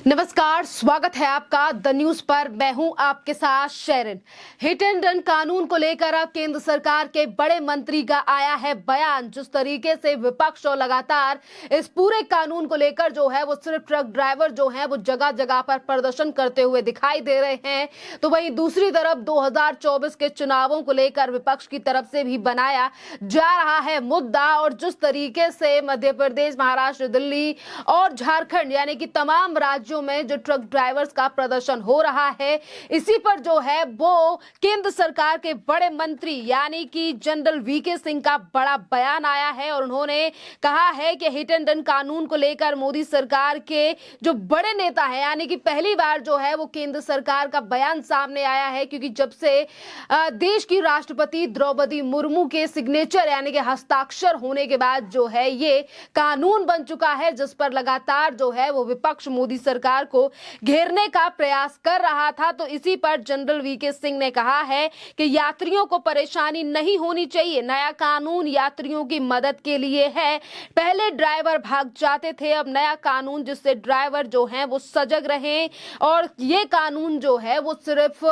नमस्कार, स्वागत है आपका द न्यूज पर। मैं हूं आपके साथ शेरन। हिट एंड रन कानून को लेकर अब केंद्र सरकार के बड़े मंत्री का आया है बयान। जिस तरीके से विपक्ष और लगातार इस पूरे कानून को लेकर जो है वो सिर्फ ट्रक ड्राइवर जो है वो जगह जगह पर प्रदर्शन करते हुए दिखाई दे रहे हैं, तो वहीं दूसरी तरफ 2024 के चुनावों को लेकर विपक्ष की तरफ से भी बनाया जा रहा है मुद्दा। और जिस तरीके से मध्य प्रदेश, महाराष्ट्र, दिल्ली और झारखंड यानी कि तमाम राज्यों में जो ट्रक ड्राइवर्स का प्रदर्शन हो रहा है, इसी पर जो है वो केंद्र सरकार के बड़े मंत्री यानी कि जनरल वीके सिंह का बड़ा बयान आया है। और उन्होंने कहा है कि हिट एंड रन कानून को लेकर मोदी सरकार के जो बड़े नेता हैं, यानी कि पहली बार जो है वो केंद्र सरकार का बयान सामने आया है, क्योंकि जब से देश की राष्ट्रपति द्रौपदी मुर्मू के सिग्नेचर यानी कि हस्ताक्षर होने के बाद जो है ये कानून बन चुका है, जिस पर लगातार जो है वो विपक्ष मोदी सरकार को घेरने का प्रयास कर रहा था। तो इसी पर जनरल वीके सिंह ने कहा है कि यात्रियों को परेशानी नहीं होनी चाहिए, नया कानून यात्रियों की मदद के लिए है। पहले ड्राइवर भाग जाते थे, अब नया कानून जिससे ड्राइवर जो हैं वो सजग रहें। और ये कानून जो है वो सिर्फ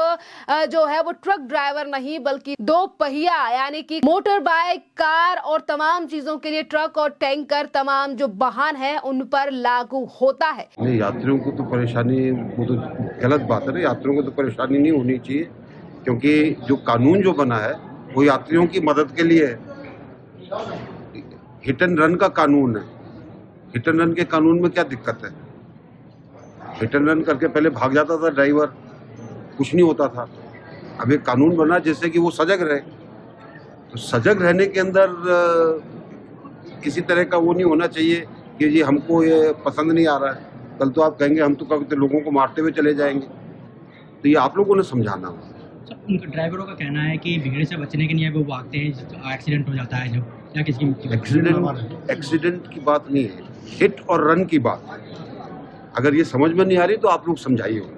जो है वो ट्रक ड्राइवर नहीं बल्कि दो पहिया यानी कि मोटर बाइक, कार और तमाम चीजों के लिए ट्रक और टैंकर, तमाम जो वाहन है उन पर लागू होता है। यात्रियों को तो परेशानी, वो तो गलत बात है ना। यात्रियों को तो परेशानी नहीं होनी चाहिए, क्योंकि जो कानून जो बना है वो यात्रियों की मदद के लिए है। हिट एंड रन का कानून है। हिट एंड रन के कानून में क्या दिक्कत है? हिट एंड रन करके पहले भाग जाता था ड्राइवर, कुछ नहीं होता था। अब एक कानून बना जिससे कि वो सजग रहे। तो सजग रहने के अंदर किसी तरह का वो नहीं होना चाहिए कि जी हमको ये पसंद नहीं आ रहा है, कल तो आप कहेंगे हम तो कभी तो लोगों को मारते हुए चले जाएंगे। तो ये आप लोगों ने समझाना है। उनके ड्राइवरों का कहना है कि भीड़ से बचने के लिए वो भागते हैं, तो एक्सीडेंट हो जाता है जो या किसी की एक्सीडेंट की बात नहीं है, हिट और रन की बात है। अगर ये समझ में नहीं आ रही तो आप लोग समझाइए।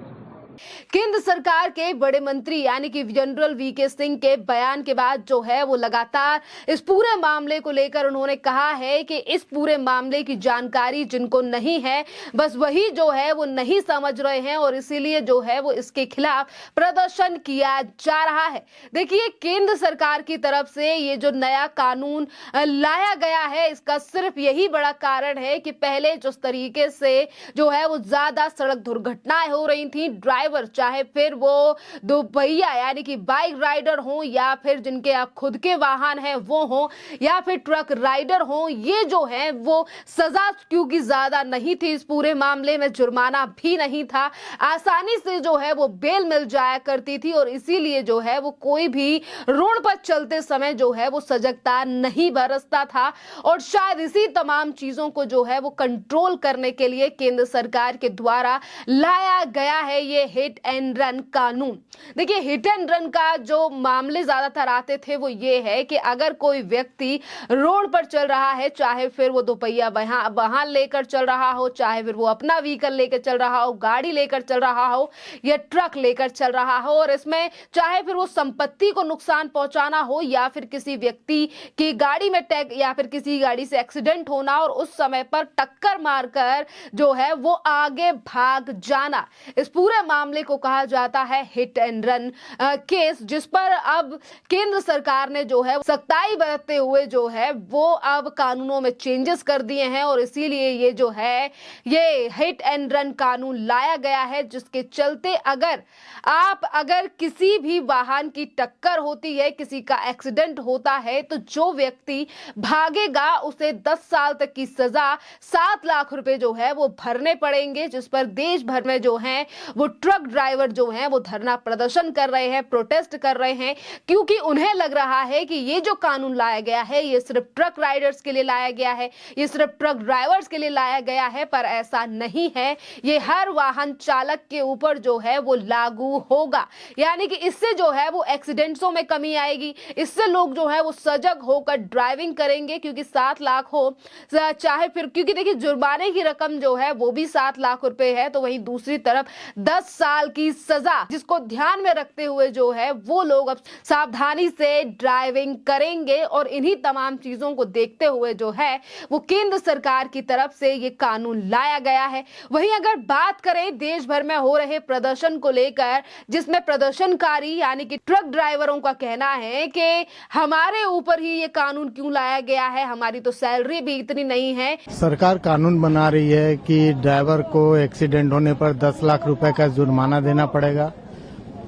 केंद्र सरकार के बड़े मंत्री यानी कि जनरल वीके सिंह के बयान के बाद जो है वो लगातार इस पूरे मामले को लेकर उन्होंने कहा है कि इस पूरे मामले की जानकारी जिनको नहीं है, बस वही जो है वो नहीं समझ रहे हैं और इसीलिए जो है वो इसके खिलाफ प्रदर्शन किया जा रहा है। देखिए, केंद्र सरकार की तरफ से ये जो नया कानून लाया गया है, इसका सिर्फ यही बड़ा कारण है कि पहले जिस तरीके से जो है वो ज्यादा सड़क दुर्घटनाएं हो रही थी, ड्राइवर चाहे फिर वो दो पहिया यानी कि बाइक राइडर हो या फिर जिनके खुद के वाहन हैं वो हो या फिर ट्रक राइडर हो, ये जो है वो सजा क्योंकि ज्यादा नहीं थी, इस पूरे मामले में जुर्माना भी नहीं था, आसानी से जो है वो बेल मिल जाया करती थी। और इसीलिए जो है वो कोई भी रोड पर चलते समय जो है वो सजगता नहीं बरसता था। और शायद इसी तमाम चीजों को जो है वो कंट्रोल करने के लिए केंद्र सरकार के द्वारा लाया गया है ये हिट एंड रन कानून। देखिए, हिट एंड रन का जो मामले ज्यादातर आते थे वो ये है कि अगर कोई व्यक्ति रोड पर चल रहा है, चाहे फिर वो दोपहिया वाहन लेकर चल रहा हो, चाहे फिर वो अपना व्हीकल लेकर चल रहा हो, गाड़ी लेकर चल रहा हो या ट्रक लेकर चल रहा हो, और इसमें चाहे फिर वो संपत्ति को नुकसान पहुंचाना हो या फिर किसी व्यक्ति की गाड़ी में या फिर किसी गाड़ी से एक्सीडेंट होना और उस समय पर टक्कर मारकर जो है वो आगे भाग जाना, इस पूरे मामले को कहा जाता है हिट एंड रन केस, जिस पर अब केंद्र सरकार ने जो है सख्ताई बरतते हुए जो है वो अब कानूनों में चेंजेस कर दिए हैं। और इसीलिए ये जो है ये हिट एंड रन कानून लाया गया है, जिसके चलते अगर किसी भी वाहन की टक्कर होती है, किसी का एक्सीडेंट होता है, तो जो व्यक्ति भागेगा उसे 10 साल तक की सजा, 7 लाख रुपए जो है वो भरने पड़ेंगे, जिस पर देश भर में जो है वो ट्रक ड्राइवर जो हैं वो धरना प्रदर्शन कर रहे हैं, प्रोटेस्ट कर रहे हैं, क्योंकि उन्हें लग रहा है कि ये जो कानून लाया गया है ये सिर्फ ट्रक राइडर्स के लिए लाया गया है, ये सिर्फ ट्रक ड्राइवर्स के लिए लाया गया है, पर ऐसा नहीं है। ये हर वाहन चालक के ऊपर जो है वो लागू होगा, यानी कि इससे जो है वो एक्सीडेंट्सों में कमी आएगी, इससे लोग जो है वो सजग होकर ड्राइविंग करेंगे, क्योंकि 7 लाख हो चाहे फिर, क्योंकि देखिए जुर्माने की रकम जो है वो भी 7 लाख रुपए है, तो वहीं दूसरी तरफ 10 साल की सजा, जिसको ध्यान में रखते हुए जो है वो लोग अब सावधानी से ड्राइविंग करेंगे। और इन्हीं तमाम चीजों को देखते हुए जो है वो केंद्र सरकार की तरफ से ये कानून लाया गया है। वहीं अगर बात करें देश भर में हो रहे प्रदर्शन को लेकर, जिसमें प्रदर्शनकारी यानी कि ट्रक ड्राइवरों का कहना है कि हमारे ऊपर ही ये कानून क्यों लाया गया है, हमारी तो सैलरी भी इतनी नहीं है। सरकार कानून बना रही है कि ड्राइवर को एक्सीडेंट होने पर 10 लाख रुपए का जुर्माना देना पड़ेगा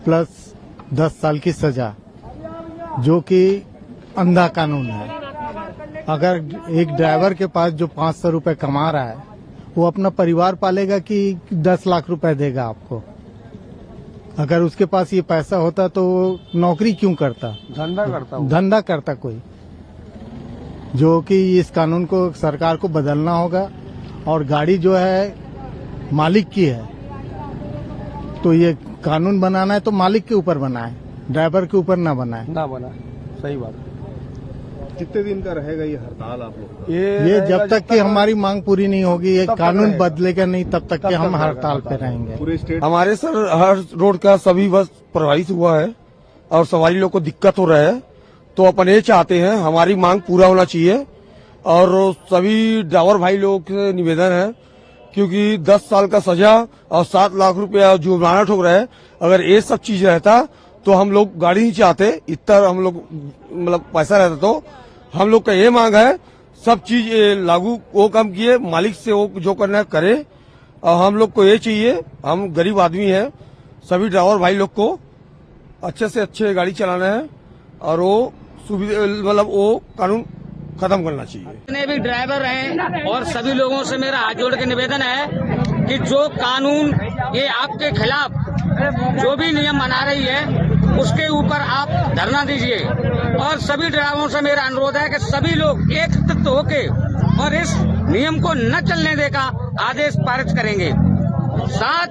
प्लस 10 साल की सजा, जो कि अंधा कानून है। अगर एक ड्राइवर के पास जो 500 रुपए कमा रहा है वो अपना परिवार पालेगा कि 10 लाख रुपए देगा आपको? अगर उसके पास ये पैसा होता तो नौकरी क्यों करता, धंधा करता कोई। जो कि इस कानून को सरकार को बदलना होगा। और गाड़ी जो है मालिक की है, तो ये कानून बनाना है तो मालिक के ऊपर बनाए, ड्राइवर के ऊपर ना बनाए। सही बात है। कितने दिन का रहेगा ये हड़ताल आप लोग? ये जब तक कि हमारी मांग पूरी नहीं होगी, ये कानून बदलेगा नहीं, तब तक कि हम हड़ताल पे रहेंगे। पूरे स्टेट हमारे सर हर रोड का सभी बस प्रभावित हुआ है और सवारी लोग को दिक्कत हो रहा है, तो अपन ये चाहते हैं हमारी मांग पूरा होना चाहिए। और सभी ड्राइवर भाई लोगों से निवेदन है, क्योंकि 10 साल का सजा और 7 लाख रुपया जुर्माना ठोक रहा है, अगर ये सब चीज रहता तो हम लोग गाड़ी नहीं चाहते, इतना हम लोग मतलब पैसा रहता। तो हम लोग का ये मांग है सब चीज लागू वो काम किए, मालिक से वो जो करना है करे। और हम लोग को ये चाहिए, हम गरीब आदमी हैं, सभी ड्राइवर भाई लोग को अच्छे से अच्छे गाड़ी चलाना है और वो सुविधा मतलब वो कानून खत्म करना चाहिए। जितने भी ड्राइवर हैं और सभी लोगों से मेरा हाथ जोड़ के निवेदन है कि जो कानून ये आपके खिलाफ जो भी नियम बना रही है उसके ऊपर आप धरना दीजिए। और सभी ड्राइवरों से मेरा अनुरोध है कि सभी लोग एकत्रित होके और इस नियम को न चलने देने का आदेश पारित करेंगे। 7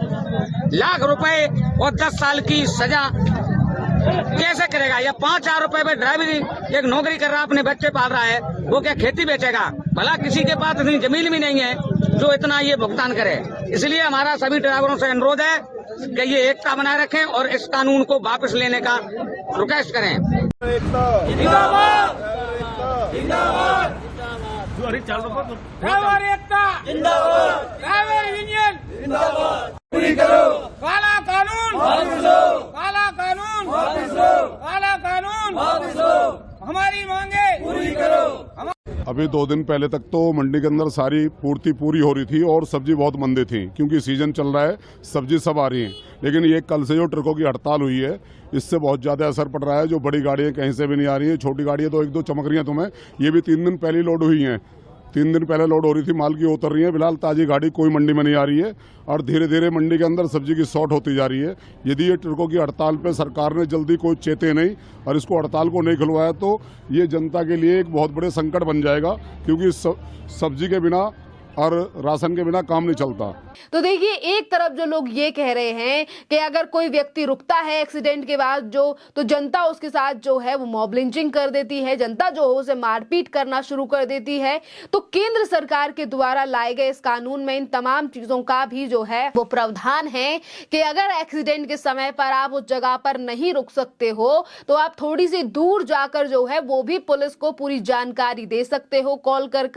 लाख रुपए और 10 साल की सजा कैसे करेगा? या 5,000 रुपए में ड्राइवरी एक नौकरी कर रहा है, अपने बच्चे पाल रहा है, वो क्या खेती बेचेगा? भला किसी के पास इतनी जमीन भी नहीं है जो इतना ये भुगतान करे। इसलिए हमारा सभी ड्राइवरों से अनुरोध है कि ये एकता बनाए रखें और इस कानून को वापस लेने का रिक्वेस्ट करें। ड्राइवर एकता जिंदाबाद, ड्राइवर यूनियन जिंदाबाद। पूरी करो काला कानून वापस लो, काला कानून वापस लो, काला कानून वापस लो। हमारी मांगे पूरी करो। अभी 2 दिन पहले तक तो मंडी के अंदर सारी पूर्ति पूरी हो रही थी और सब्जी बहुत मंदी थी, क्योंकि सीजन चल रहा है, सब्जी सब आ रही है। लेकिन ये कल से जो ट्रकों की हड़ताल हुई है, इससे बहुत ज़्यादा असर पड़ रहा है। जो बड़ी गाड़ियाँ कहीं से भी नहीं आ रही है, छोटी गाड़ियाँ तो 1-2 चमक रही हैं तुम्हें। ये भी 3 दिन पहले लोड हुई हैं, 3 दिन पहले लोड हो रही थी, माल की उतर रही है। फिलहाल ताजी गाड़ी कोई मंडी में नहीं आ रही है और धीरे धीरे मंडी के अंदर सब्जी की शॉर्ट होती जा रही है। यदि ये ट्रकों की हड़ताल पे सरकार ने जल्दी कोई चेते नहीं और इसको हड़ताल को नहीं खुलवाया तो ये जनता के लिए एक बहुत बड़े संकट बन जाएगा, क्योंकि सब्जी के बिना और राशन के बिना काम नहीं चलता। तो देखिए, एक तरफ जो लोग ये कह रहे हैं कि अगर कोई व्यक्ति रुकता है एक्सीडेंट के बाद तो जनता उसके साथ जो है वो मॉब लिंचिंग कर देती है, जनता जो है उसे मारपीट करना शुरू कर देती है। तो केंद्र सरकार के द्वारा लाए गए इस कानून में इन तमाम चीजों का भी जो है वो प्रावधान है कि अगर एक्सीडेंट के समय पर आप उस जगह पर नहीं रुक सकते हो तो आप थोड़ी सी दूर जाकर जो है वो भी पुलिस को पूरी जानकारी दे सकते हो कॉल कर।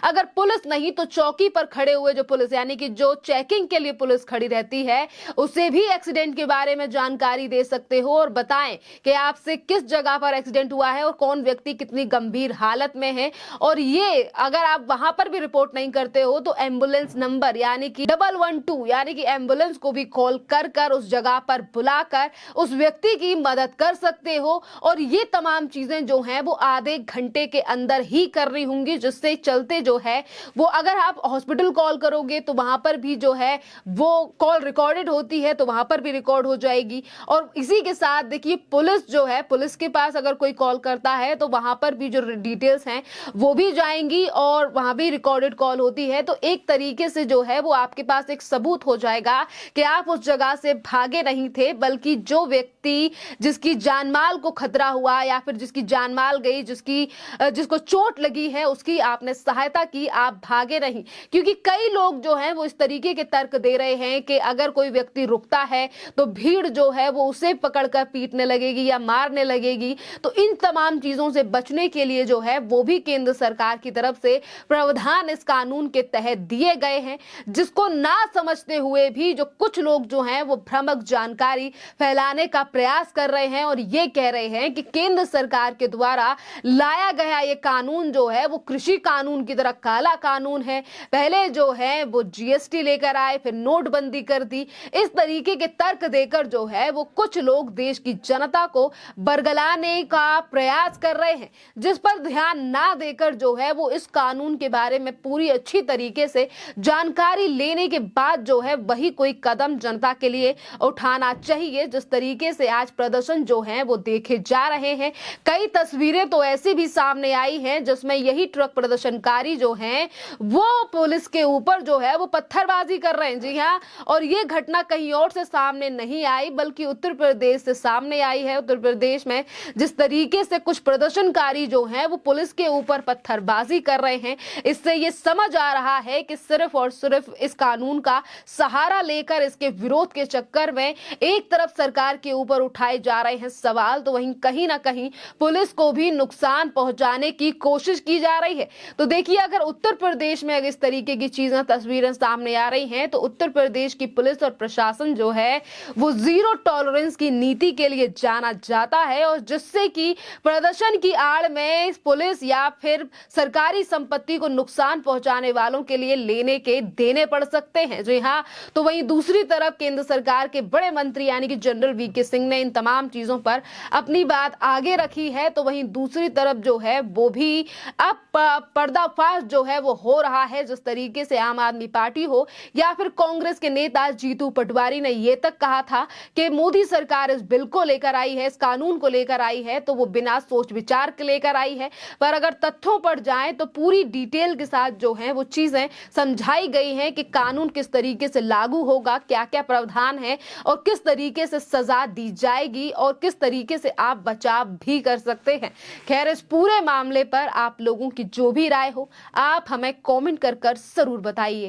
अगर पुलिस नहीं तो चौकी पर खड़े हुए जो पुलिस यानी कि जो चेकिंग के लिए पुलिस खड़ी रहती है उसे भी एक्सीडेंट के बारे में जानकारी दे सकते हो और बताएं कि आपसे किस जगह पर एक्सीडेंट हुआ है और कौन व्यक्ति कितनी गंभीर हालत में है। और ये अगर आप वहां पर भी रिपोर्ट नहीं करते हो तो एम्बुलेंस नंबर यानी कि 112 यानी कि एम्बुलेंस को भी कॉल कर उस जगह पर बुलाकर उस व्यक्ति की मदद कर सकते हो। और ये तमाम चीजें जो हैं वो आधे घंटे के अंदर ही करनी होंगी, जिससे चलते जो है वो अगर आप हॉस्पिटल कॉल करोगे तो वहां पर भी जो है वो कॉल रिकॉर्डेड होती है तो वहां पर भी रिकॉर्ड हो जाएगी। और इसी के साथ देखिए, पुलिस जो है, पुलिस के पास अगर कोई कॉल करता है तो वहां पर भी जो डिटेल्स हैं वो भी जाएंगी और वहां भी रिकॉर्डेड कॉल होती है। तो एक तरीके से जो है वो आपके पास एक सबूत हो जाएगा कि आप उस जगह से भागे नहीं थे, बल्कि जो व्यक्ति जिसकी जानमाल को खतरा हुआ या फिर जिसकी जानमाल गई, जिसको चोट लगी है, उसकी आपने सहायता की, आप भागे नहीं। क्योंकि कई लोग जो हैं वो इस तरीके के तर्क दे रहे हैं कि अगर कोई व्यक्ति रुकता है तो भीड़ जो है वो उसे पकड़कर पीटने लगेगी या मारने लगेगी। तो इन तमाम चीजों से बचने के लिए जो है वो भी केंद्र सरकार की तरफ से प्रावधान इस कानून के तहत दिए गए हैं, जिसको ना समझते हुए भी जो कुछ लोग जो हैं वो भ्रामक जानकारी फैलाने का प्रयास कर रहे हैं और ये कह रहे हैं कि केंद्र सरकार के द्वारा लाया गया ये कानून जो है वो कृषि कानून की तरह काला कानून है। पहले जो है वो जीएसटी लेकर आए, फिर नोटबंदी कर दी। इस तरीके के तर्क देकर जो है वो कुछ लोग देश की जनता को बरगलाने का प्रयास कर रहे हैं, जिस पर ध्यान ना देकर जो है वो इस कानून के बारे में पूरी अच्छी तरीके से जानकारी लेने के बाद जो है वही कोई कदम जनता के लिए उठाना चाहिए। जिस तरीके से आज प्रदर्शन जो है वो देखे जा रहे हैं, कई तस्वीरें तो ऐसी भी सामने आई हैं जिसमें यही ट्रक प्रदर्शनकारी जो हैं वो पुलिस के ऊपर जो है वो पत्थरबाजी कर रहे हैं। जी हाँ, और ये घटना कहीं और से सामने नहीं आई बल्कि उत्तर प्रदेश से सामने आई है। उत्तर प्रदेश में जिस तरीके से कुछ प्रदर्शनकारी जो हैं वो पुलिस के ऊपर पत्थरबाजी कर रहे हैं, इससे ये समझ आ रहा है कि सिर्फ और सिर्फ इस कानून का सहारा लेकर इसके विरोध के चक्कर में एक तरफ सरकार के ऊपर उठाए जा रहे हैं सवाल, तो वहीं कहीं ना कहीं पुलिस को भी नुकसान पहुंचाने की कोशिश की जा रही है। तो देखिए, अगर उत्तर प्रदेश में अगर इस तरीके की चीजें तस्वीरें सामने आ रही हैं तो उत्तर प्रदेश की पुलिस और प्रशासन जो है वो जीरो टॉलरेंस की नीति के लिए जाना जाता है, और जिससे कि प्रदर्शन की आड़ में पुलिस या फिर सरकारी संपत्ति को नुकसान पहुंचाने वालों के लिए लेने के देने पड़ सकते हैं। जी हाँ, तो वहीं दूसरी तरफ केंद्र सरकार के बड़े मंत्री यानी कि जनरल वीके सिंह ने इन तमाम चीजों पर अपनी बात आगे रखी है। तो वहीं दूसरी तरफ जो है वो भी अब पर्दाफाश जो है वो हो रहा है। जिस तरीके से आम आदमी पार्टी हो या फिर कांग्रेस के नेता जीतू पटवारी ने ये तक कहा था कि मोदी सरकार इस बिल को लेकर आई है, इस कानून को लेकर आई है तो वो बिना सोच विचार के लेकर आई है, पर अगर तथ्यों पर जाएं तो पूरी डिटेल के साथ जो है वो चीजें समझाई गई हैं कि कानून किस तरीके से लागू होगा, क्या क्या प्रावधान है और किस तरीके से सजा दी जाएगी और किस तरीके से आप बचाव भी कर सकते हैं। खैर, इस पूरे मामले पर आप लोगों की जो भी राय हो आप हमें कमेंट कर जरूर बताइए।